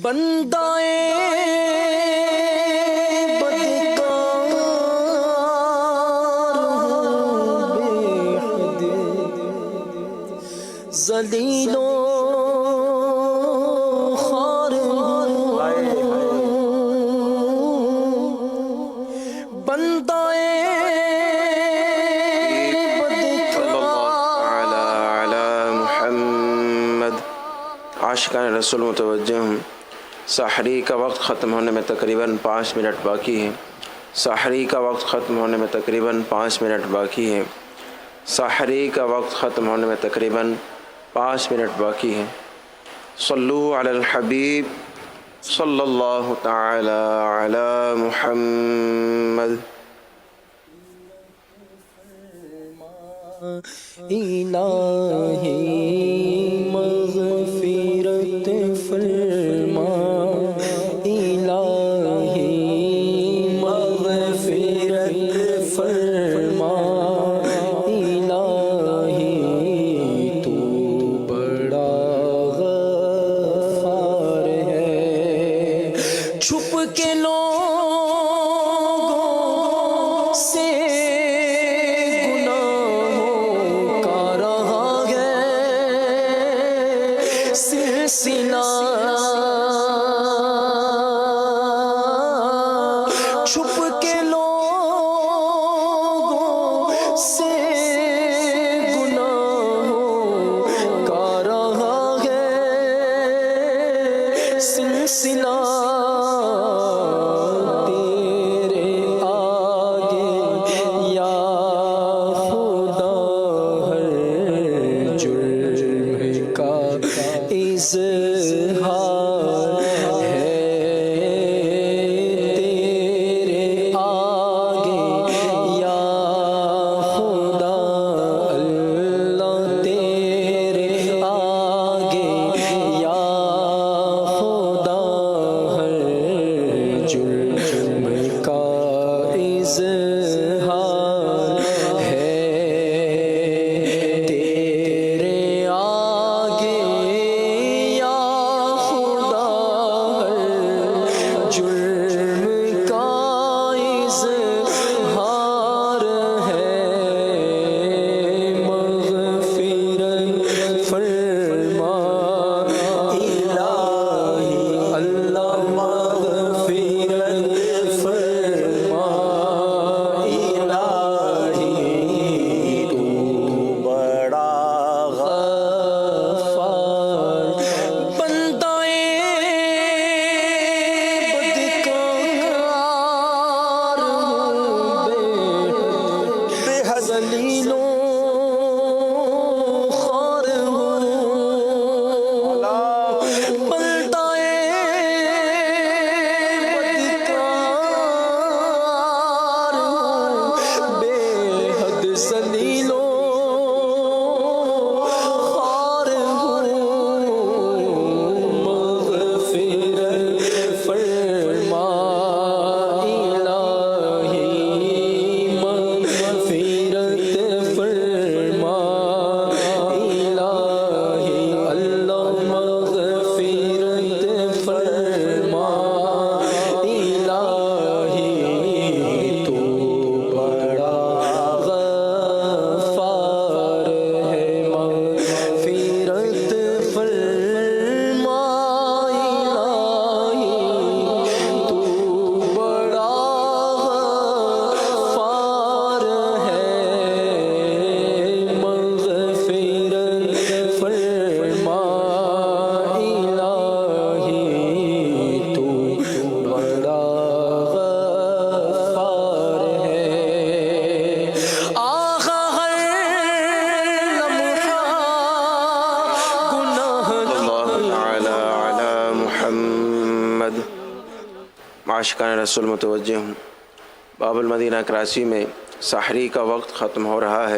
بندائے بدکار ہوں بے حد ذلیل و خوار ہوں بندائے عاشقان رسول متوجہ ہوں۔ سحری کا وقت ختم ہونے میں تقریباً 5 منٹ باقی ہے۔ سحری کا وقت ختم ہونے میں تقریباً 5 منٹ باقی ہے۔ سحری کا وقت ختم ہونے میں تقریباً 5 منٹ باقی ہے۔ صلو علی الحبیب صلی اللہ تعالی علی محمد۔ الہی مغفرت فرما، الہی مغفرت فرما، الہی تو بڑا غفار ہے۔ چھپ کے لوگوں سے سلسلہ چھپ کے لوگوں سے گناہوں کا رہا ہے سلسلہ۔ تیرے آگے یا خدا ہر جرم کا اظہار ہے، تیرے آگے یا خدا اللہ، تیرے آگے یا خدا ہر جرم کا اظہار ہے، تیرے آگے جرم کا اظہار ہے۔ مغفرت فرما الہی اللہ، مغفرت فرما الہی تو بڑا غفار۔ بندائے ذلیل و خوار ہوں بندائے بدکار ہوں بے حد ذلیل و خوار ہوں۔ مغفرت فرما الہی مغفرت فرما الہی اللہ، مغفرت فرما الہی تو بڑا غفار ہے۔ مغفرت فرما الہی تو بڑا غفار ہے۔ مغفرت فرما الہی تو بڑا غفار ہے۔ آقا ہر لمحہ گناہ اللہ تعالی علی محمد۔ عاشقان رسول متوجہ ہوں۔ باب المدینہ کراچی میں سحری کا وقت ختم ہو رہا ہے۔